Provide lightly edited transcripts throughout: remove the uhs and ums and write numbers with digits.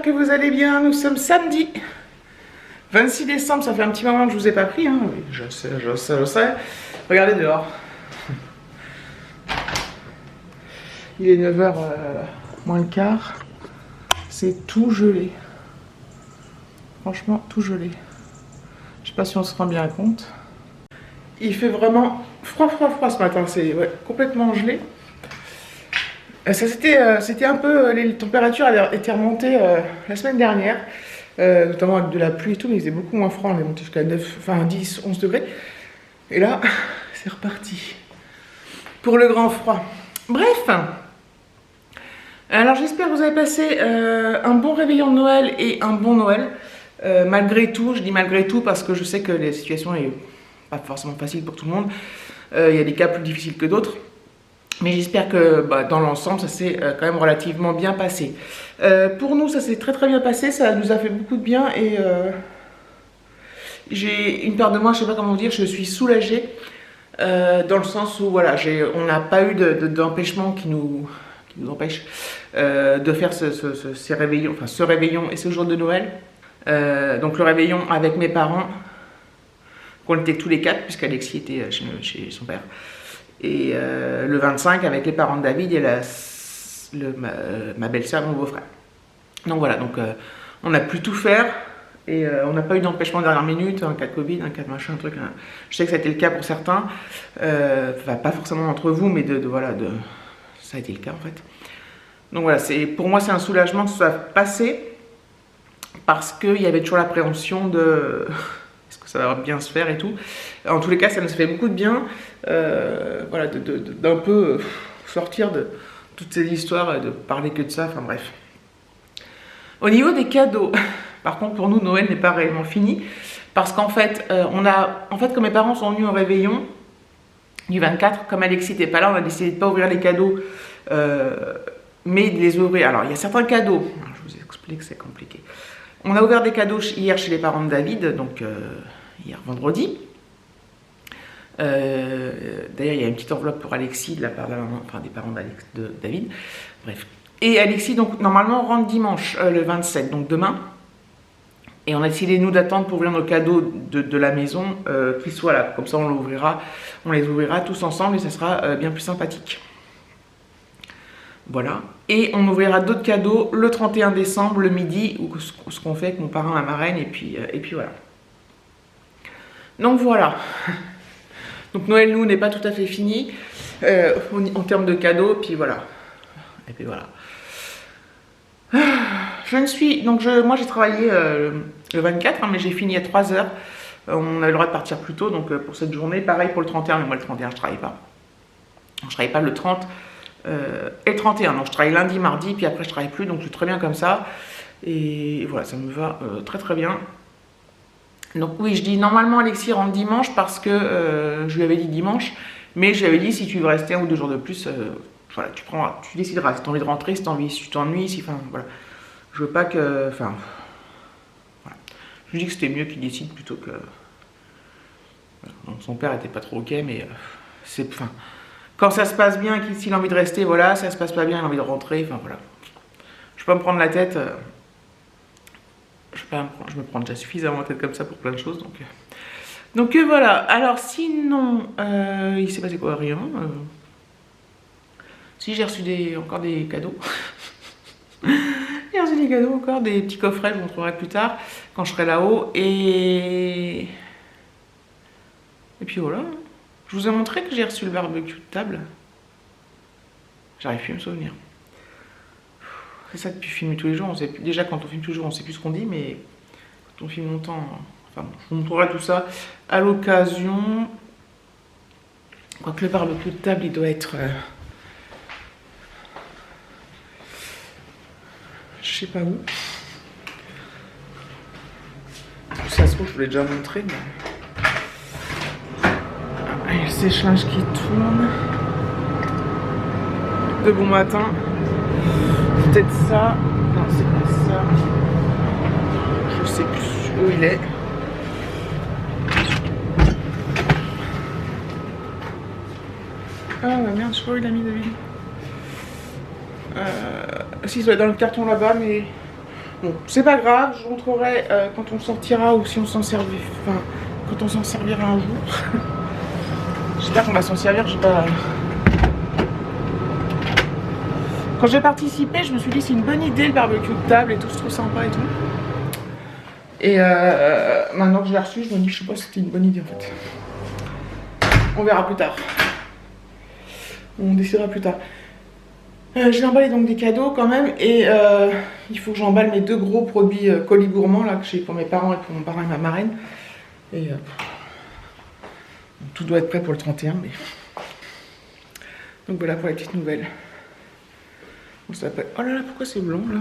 j'espère que vous allez bien. Nous sommes samedi 26 décembre, ça fait un petit moment que je vous ai pas pris, hein. Oui, je sais. Regardez dehors. Il est 9h moins le quart. C'est tout gelé. Franchement, tout gelé. Je sais pas si on se rend bien compte. Il fait vraiment froid ce matin, c'est complètement gelé. C'était un peu, les températures étaient remontées la semaine dernière, notamment avec de la pluie et tout, mais il faisait beaucoup moins froid, on est monté jusqu'à 10, 11 degrés. Et là, c'est reparti pour le grand froid. Bref, alors j'espère que vous avez passé un bon réveillon de Noël et un bon Noël. Malgré tout, je dis malgré tout parce que je sais que la situation est pas forcément facile pour tout le monde. Il y a des cas plus difficiles que d'autres. Mais j'espère que dans l'ensemble, ça s'est quand même relativement bien passé. Pour nous, ça s'est très bien passé, ça nous a fait beaucoup de bien et j'ai une part de moi, je sais pas comment vous dire, je suis soulagée dans le sens où voilà, on n'a pas eu d'empêchement qui nous empêche de faire ce réveillon et ce jour de Noël. Donc le réveillon avec mes parents, qu'on était tous les quatre, puisqu'Alexis était chez son père. Et le 25 avec les parents de David et ma belle-sœur et mon beau-frère. Donc voilà, on a pu tout faire et on n'a pas eu d'empêchement de dernière minute, un cas de Covid, un cas de machin, un truc. Je sais que ça a été le cas pour certains, pas forcément entre vous, mais ça a été le cas en fait. Donc voilà, pour moi c'est un soulagement que ce soit passé parce qu'il y avait toujours l'appréhension de est-ce que ça va bien se faire et tout. En tous les cas, ça nous fait beaucoup de bien, voilà, d'un peu sortir de toutes ces histoires, de parler que de ça, enfin bref. Au niveau des cadeaux, par contre pour nous Noël n'est pas réellement fini, parce qu'en fait, comme mes parents sont venus au réveillon du 24, comme Alexis n'était pas là, on a décidé de ne pas ouvrir les cadeaux, mais de les ouvrir. Alors il y a certains cadeaux, je vous explique, c'est compliqué. On a ouvert des cadeaux hier chez les parents de David, donc hier vendredi. D'ailleurs, il y a une petite enveloppe pour Alexis de la part de la maman, enfin des parents de David. Bref. Et Alexis, donc normalement, rentre dimanche, le 27, donc demain. Et on a décidé, nous, d'attendre pour ouvrir nos cadeaux de la maison, qu'ils soient là. Comme ça, on les ouvrira tous ensemble et ça sera bien plus sympathique. Voilà. Et on ouvrira d'autres cadeaux le 31 décembre, le midi, ou ce qu'on fait avec mon parrain, ma marraine, et puis voilà. Donc voilà. Donc Noël, nous, n'est pas tout à fait fini en termes de cadeaux, puis voilà. Et puis voilà. Moi j'ai travaillé le 24, mais j'ai fini à 3h. On a le droit de partir plus tôt, donc pour cette journée. Pareil pour le 31, mais moi le 31, je travaille pas. Je travaille pas le 30 et le 31. Donc je travaille lundi, mardi, puis après je travaille plus, donc je suis très bien comme ça. Et voilà, ça me va très bien. Donc oui, je dis normalement Alexis rentre dimanche parce que je lui avais dit dimanche, mais je lui avais dit si tu veux rester 1 ou 2 jours de plus, voilà, tu décideras si tu as envie de rentrer, si tu t'ennuies, voilà. Je veux pas que, voilà. Je lui dis que c'était mieux qu'il décide plutôt que. Voilà. Donc, son père était pas trop ok, mais quand ça se passe bien, s'il a envie de rester, voilà, ça se passe pas bien, il a envie de rentrer, voilà. Je peux pas me prendre la tête. Je me prends déjà suffisamment la tête comme ça pour plein de choses, donc voilà. Alors sinon, il s'est passé quoi? Rien. Si, j'ai reçu encore des cadeaux. J'ai reçu des cadeaux encore, des petits coffrets, je vous montrerai plus tard quand je serai là-haut. Et puis voilà. Je vous ai montré que j'ai reçu le barbecue de table. J'arrive plus à me souvenir. C'est ça depuis filmer tous les jours, déjà quand on filme tous les jours on sait plus ce qu'on dit, mais quand on filme longtemps, enfin bon, je vous montrerai tout ça à l'occasion. Quoique le barbecue de table il doit être, je sais pas où. Ça se trouve je vous l'ai déjà montré, mais il y a le sèche-linge qui tourne. De bon matin. Peut-être ça. Non, c'est pas ça. Je sais plus où il est. Ah merde, je sais pas où il a mis David. Si, ça doit être dans le carton là-bas, mais Bon, c'est pas grave, je rentrerai quand on sortira ou si on s'en servira. Enfin, quand on s'en servira un jour. J'espère qu'on va s'en servir, j'ai pas. Quand j'ai participé, je me suis dit c'est une bonne idée le barbecue de table et tout, c'est trop sympa et tout. Et maintenant que je l'ai reçu, je me dis je sais pas si c'était une bonne idée en fait. On verra plus tard. On décidera plus tard. J'ai emballé donc des cadeaux quand même et il faut que j'emballe mes 2 gros produits colis gourmands là que j'ai pour mes parents et pour mon parrain et ma marraine. Et tout doit être prêt pour le 31 mais. Donc voilà pour la petite nouvelle. On s'appelle. Oh là là, pourquoi c'est blanc là?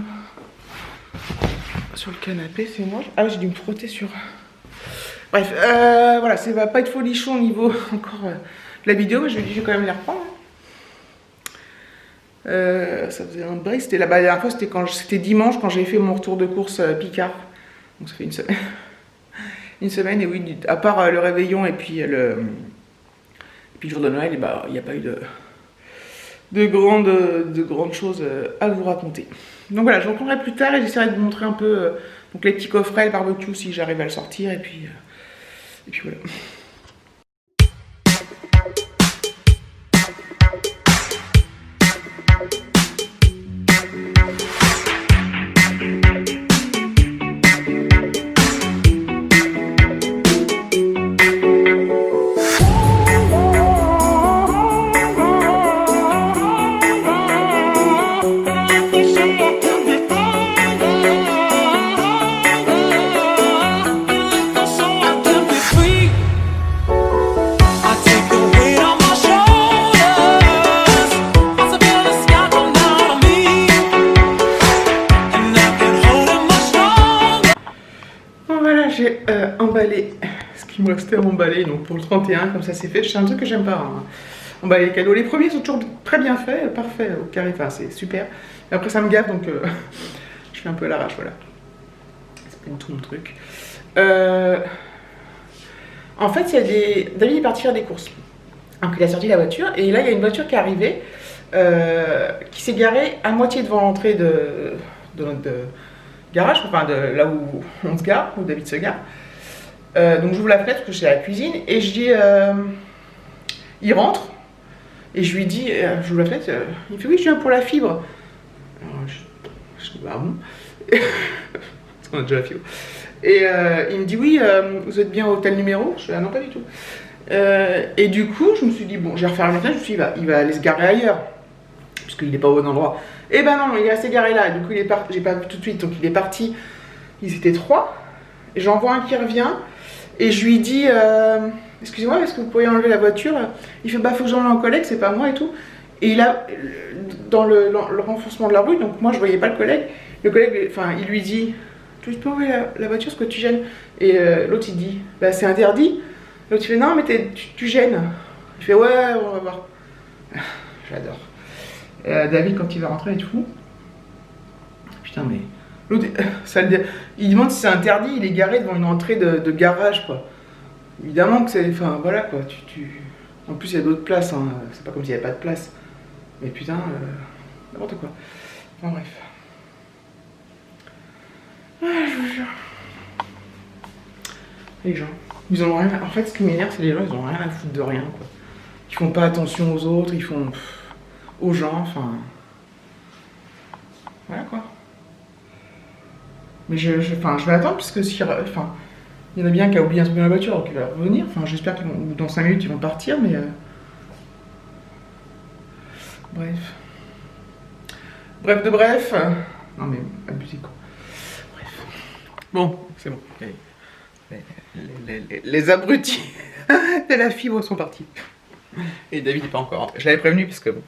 Sur le canapé, c'est moi. Ah oui, j'ai dû me frotter sur. Bref, voilà, ça va pas être folichon au niveau encore de la vidéo, mais je vais quand même les reprendre. Ça faisait un break, c'était la dernière fois, c'était dimanche quand j'ai fait mon retour de course Picard. Donc ça fait une semaine. Une semaine, et oui, à part le réveillon et puis le jour de Noël, il n'y a pas eu de grandes choses à vous raconter. Donc voilà, je reprendrai plus tard et j'essaierai de vous montrer un peu donc les petits coffrets, le barbecue si j'arrive à le sortir, et puis voilà. J'ai emballé ce qui me restait à emballer donc pour le 31, comme ça c'est fait. C'est un truc que j'aime pas, hein. Emballer les cadeaux. Les premiers sont toujours très bien faits, parfait, au carré, enfin c'est super. Et après ça me gave donc je fais un peu à l'arrache, voilà. C'est pas du tout mon truc. En fait, il y a David est parti faire des courses. Donc il a sorti la voiture et là il y a une voiture qui est arrivée qui s'est garée à moitié devant l'entrée de notre garage, enfin de là où on se gare, où David se gare. Donc j'ouvre la fenêtre parce que je suis à la cuisine et je dis il rentre et je lui dis j'ouvre la fenêtre, il me fait oui je viens pour la fibre. Alors, je dis bah bon parce qu'on a déjà la fibre et il me dit oui vous êtes bien au tel numéro. Je dis ah non pas du tout. Et du coup je me suis dit bon je vais refaire la fenêtre, je me suis dit il va aller se garer ailleurs parce qu'il n'est pas au bon endroit. Et ben non, il est resté garé là, et du coup il est parti, j'ai pas vu tout de suite, donc il est parti, ils étaient 3, et j'en vois un qui revient, et je lui dis, excusez-moi, est-ce que vous pourriez enlever la voiture? Il fait, bah faut que j'enlève un collègue, c'est pas moi et tout, et il a, dans le renfoncement de la rue, donc moi je voyais pas le collègue, enfin il lui dit, tu peux enlever la voiture, est-ce que tu gênes? Et l'autre il dit, bah c'est interdit, l'autre il fait, non mais tu gênes, il fait, ouais, on va voir, j'adore. David quand il va rentrer et tout. Putain mais l'autre, il demande si c'est interdit, il est garé devant une entrée de garage quoi. Évidemment que c'est. Enfin voilà quoi, En plus il y a d'autres places, hein. C'est pas comme s'il n'y avait pas de place. Mais putain, n'importe quoi. Enfin bref. Ah, je vous jure. Les gens, ils en ont rien. En fait ce qui m'énerve c'est les gens, ils ont rien à foutre de rien quoi. Ils font pas attention aux autres, ils font. Aux gens, enfin. Voilà quoi. Mais je vais attendre parce que si. Enfin. Il y en a bien qui a oublié un truc dans la voiture, donc il va revenir. Enfin, j'espère que dans 5 minutes ils vont partir, mais. Bref. Bref de bref. Non mais abusé quoi. Bref. Bon, c'est bon. Les abrutis de la fibre sont partis. Et David n'est pas encore rentré. Je l'avais prévenu parce que bon.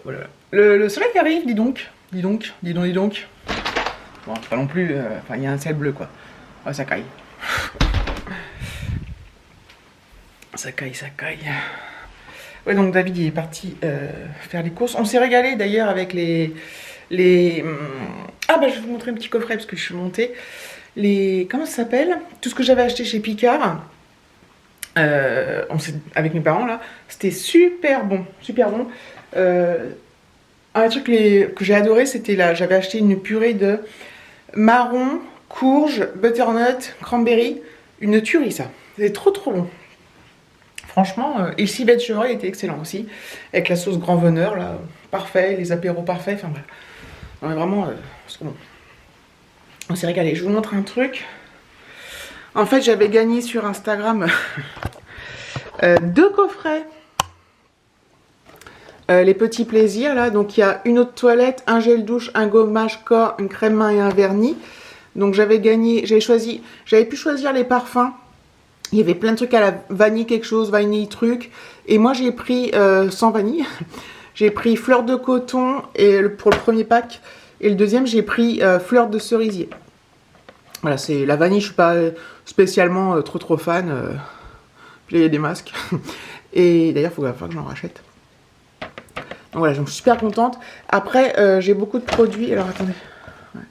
Voilà. Le soleil arrive, dis donc. Bon, pas non plus. Enfin, il y a un ciel bleu, quoi. Oh, ça caille. Ça caille. Ouais, donc David il est parti faire les courses. On s'est régalé d'ailleurs avec les. Ah, bah, je vais vous montrer un petit coffret parce que je suis montée. Comment ça s'appelle? Tout ce que j'avais acheté chez Picard. Avec mes parents là, c'était super bon. Un truc que j'ai adoré, c'était là, j'avais acheté une purée de marron, courge, butternut, cranberry. Une tuerie ça. C'était trop trop bon. Franchement, et le civet de chevreuil était excellent aussi. Avec la sauce grand veneur, là, parfait, les apéros parfaits, enfin voilà. Non, mais vraiment, c'est bon. On s'est régalé. Je vous montre un truc. En fait, j'avais gagné sur Instagram 2 coffrets. Les petits plaisirs là, donc il y a une eau de toilette, un gel douche, un gommage corps, une crème main et un vernis. Donc j'avais gagné, j'avais pu choisir les parfums. Il y avait plein de trucs à la vanille quelque chose, vanille truc. Et moi j'ai pris sans vanille. J'ai pris fleur de coton et pour le premier pack. Et le deuxième j'ai pris fleur de cerisier. Voilà, c'est la vanille, je suis pas spécialement trop fan. Puis là, il y a des masques. Et d'ailleurs, il faut que j'en rachète. Donc voilà, je suis super contente. Après, j'ai beaucoup de produits. Alors attendez. Ouais.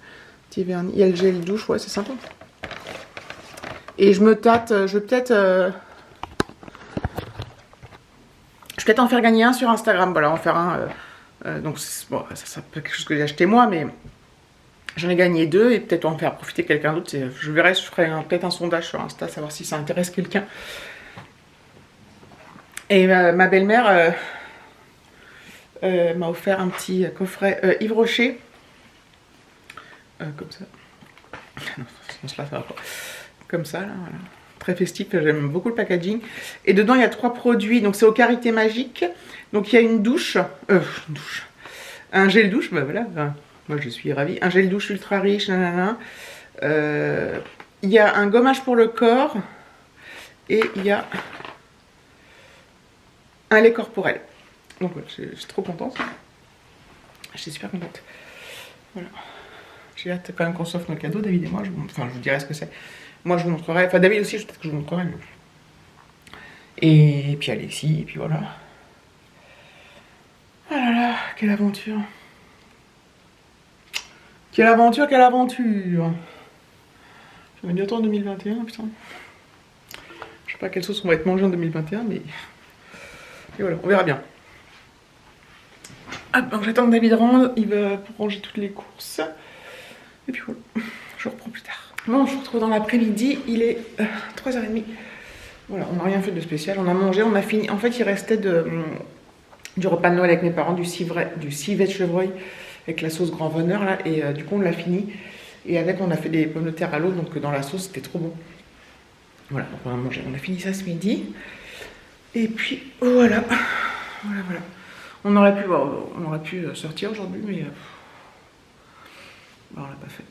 Petit vernis. Il y a le gel douche, ouais, c'est sympa. Et je me tâte, je vais peut-être en faire gagner un sur Instagram. Voilà, en faire un. Donc, bon, ça peut être quelque chose que j'ai acheté moi, mais j'en ai gagné 2 et peut-être en faire profiter quelqu'un d'autre. Je verrai, je ferai peut-être un sondage sur Insta, savoir si ça intéresse quelqu'un. Et ma belle-mère m'a offert un petit coffret Yves Rocher. Comme ça. Non, sinon cela, ça va pas. Comme ça, là, voilà. Très festif, j'aime beaucoup le packaging. Et dedans, il y a 3 produits. Donc, c'est au Karité Magique. Donc, il y a une douche. Un gel douche, bah voilà. Enfin, moi, je suis ravie. Un gel douche ultra riche, nanana. Il y a un gommage pour le corps. Et il y a un lait corporel. Donc, voilà, je suis trop contente. Je suis super contente. Voilà. J'ai hâte quand même qu'on s'offre nos cadeaux, David et moi. Je vous dirai ce que c'est. Moi, je vous montrerai. Enfin, David aussi, peut-être que je vous montrerai. Et puis Alexis, et puis voilà. Ah là là, quelle aventure. Quelle aventure, quelle aventure. On est bientôt en 2021, putain. Je sais pas quelle sauce on va être mangé en 2021, mais... Et voilà, on verra bien. Ah, donc j'attends que David rentre, il va pour ranger toutes les courses. Et puis voilà, je reprends plus tard. Bon, je vous retrouve dans l'après-midi, il est 3h30. Voilà, on n'a rien fait de spécial, on a mangé, on a fini. En fait, il restait du repas de Noël avec mes parents, du civet de chevreuil avec la sauce grand veneur là, et du coup on l'a fini. Et avec, on a fait des pommes de terre à l'eau, donc dans la sauce, c'était trop bon. Voilà, donc on a mangé, on a fini ça ce midi. Et puis voilà, voilà. On aurait pu sortir aujourd'hui, mais on l'a pas fait.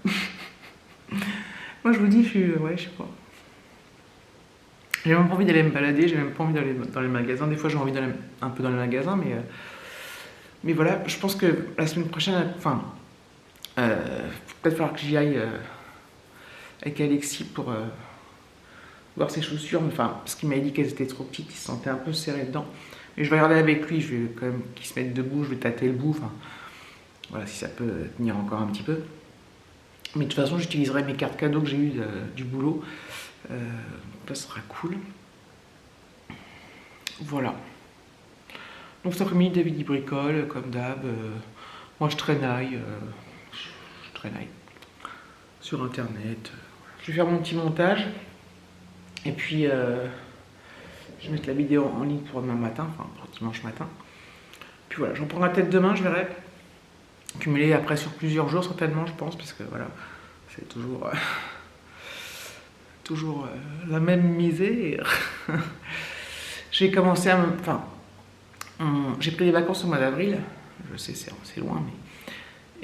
Moi je vous dis, ouais, je sais pas. J'ai même pas envie d'aller me balader, j'ai même pas envie d'aller dans les magasins. Des fois j'ai envie d'aller un peu dans les magasins, mais voilà, je pense que la semaine prochaine, enfin, peut-être falloir que j'y aille avec Alexis pour voir ses chaussures, enfin, parce qu'il m'a dit qu'elles étaient trop petites, il se sentait un peu serré dedans. Mais je vais regarder avec lui, je vais quand même qu'il se mette debout, je vais tâter le bout, enfin, voilà, si ça peut tenir encore un petit peu. Mais de toute façon, j'utiliserai mes cartes cadeaux que j'ai eues du boulot. Ça sera cool. Voilà. Donc cet après-midi, David y bricole, comme d'hab. Moi, je traînaille. Je traînaille sur Internet. Je vais faire mon petit montage. Et puis, je vais mettre la vidéo en ligne pour demain matin, enfin pour dimanche matin. Puis voilà, j'en prendrai peut-être demain, je verrai. Cumuler après sur plusieurs jours certainement, je pense, parce que voilà, c'est toujours la même misère. J'ai commencé à enfin, j'ai pris des vacances au mois d'avril. Je sais, c'est loin,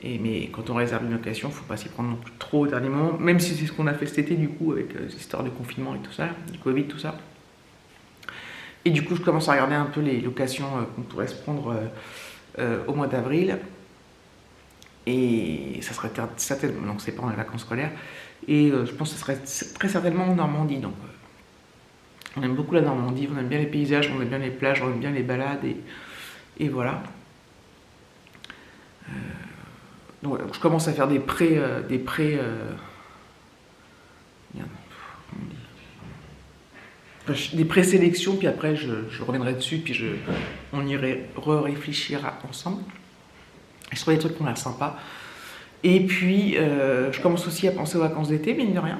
mais quand on réserve une location, il ne faut pas s'y prendre non plus trop au dernier moment. Même si c'est ce qu'on a fait cet été, du coup, avec les histoires de confinement et tout ça, du Covid, tout ça. Et du coup, je commence à regarder un peu les locations qu'on pourrait se prendre au mois d'avril. Et ça serait certainement, donc c'est pendant les vacances scolaires. Et je pense que ce serait très certainement en Normandie. Donc, on aime beaucoup la Normandie, on aime bien les paysages, on aime bien les plages, on aime bien les balades. Et voilà. Donc je commence à faire des présélections, puis après je reviendrai dessus, puis on irait réfléchir ensemble. Je trouve des trucs qui ont l'air sympas. Et puis, je commence aussi à penser aux vacances d'été, mine de rien.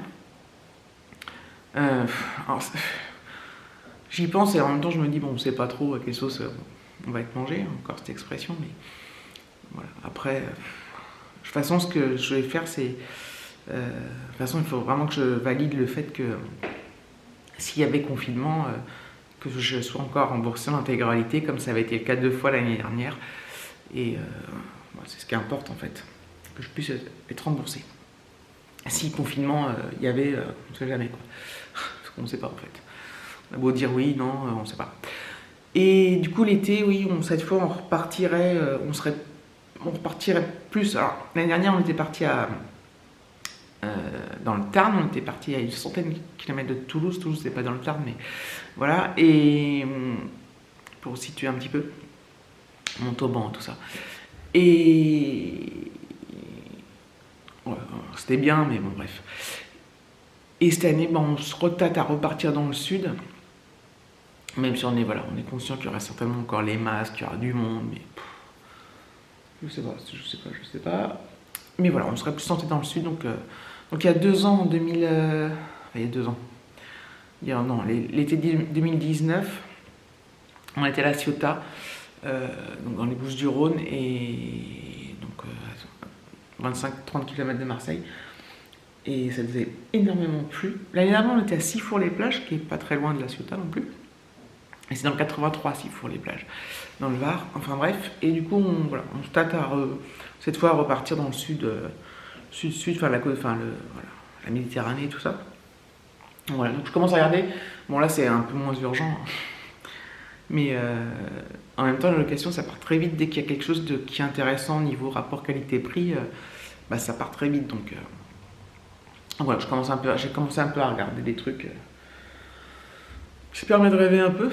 J'y pense et en même temps, je me dis, bon, on sait pas trop à quelle sauce on va être mangé, encore cette expression, mais voilà. Après, de toute façon, ce que je vais faire, c'est. De toute façon, il faut vraiment que je valide le fait que s'il y avait confinement, que je sois encore remboursé en intégralité, comme ça avait été le cas 2 fois l'année dernière. Et voilà, c'est ce qui importe en fait, que je puisse être remboursé. Si confinement il y avait, on ne sait jamais quoi. Parce qu'on ne sait pas en fait. On a beau dire oui, non, on ne sait pas. Et du coup l'été, oui, cette fois on repartirait, on repartirait plus. Alors l'année dernière on était parti dans le Tarn, on était parti à une centaine de kilomètres de Toulouse. Toulouse c'est pas dans le Tarn, mais voilà. Et pour situer un petit peu, Montauban, tout ça. Et ouais, c'était bien, mais bon, bref. Et cette année, on se retâte à repartir dans le sud. Même si on est conscient qu'il y aura certainement encore les masques, qu'il y aura du monde, mais je sais pas. Mais voilà, on serait plus tenté dans le sud. Donc il y a 2 ans, en 2000, il y a 2 ans. L'été 2019, on était à La Ciotat, donc dans les Bouches-du-Rhône, et donc 25-30 km de Marseille. Et ça nous a énormément plu. L'année dernière, on était à Sifour-les-Plages, qui est pas très loin de La Ciotat non plus. Et c'est dans le 83, Sifour-les-Plages, dans le Var. Enfin bref, et du coup, on se tâte cette fois à repartir dans le sud, enfin la Méditerranée et tout ça. Voilà, donc je commence à regarder. Bon là, c'est un peu moins urgent, mais en même temps, la location, ça part très vite. Dès qu'il y a quelque chose qui est intéressant au niveau rapport qualité-prix, ça part très vite. Donc voilà, j'ai commencé un peu à regarder des trucs. Ça permet de rêver un peu.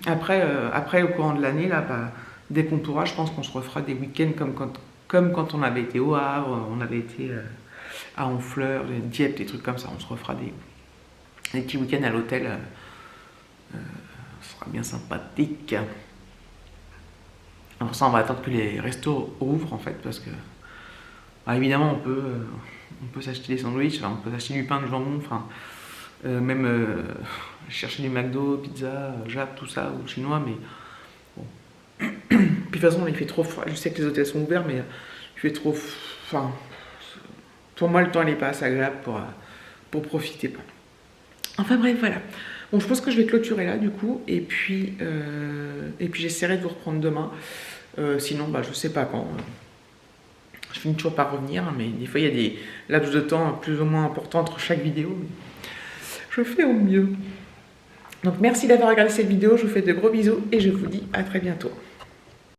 Après au courant de l'année, là, dès qu'on pourra, je pense qu'on se refera des week-ends comme quand on avait été au Havre, on avait été à Honfleur, Dieppe, des trucs comme ça. On se refera des petits week-ends à l'hôtel. Ce sera bien sympathique. Alors ça, on va attendre que les restos ouvrent en fait, parce que évidemment on peut s'acheter des sandwichs, on peut s'acheter du pain, du jambon, même chercher du McDo, pizza, Jap, tout ça, ou chinois, mais bon. Puis de toute façon, il fait trop froid. Je sais que les hôtels sont ouverts, mais il fait trop. Enfin, pour moi, le temps n'est pas assez agréable pour profiter. Enfin bref, voilà. Bon, je pense que je vais clôturer là, du coup, et puis j'essaierai de vous reprendre demain. Sinon, je sais pas quand. Je finis toujours par revenir, mais des fois, il y a des laps de temps plus ou moins importants entre chaque vidéo. Je fais au mieux. Donc merci d'avoir regardé cette vidéo, je vous fais de gros bisous et je vous dis à très bientôt.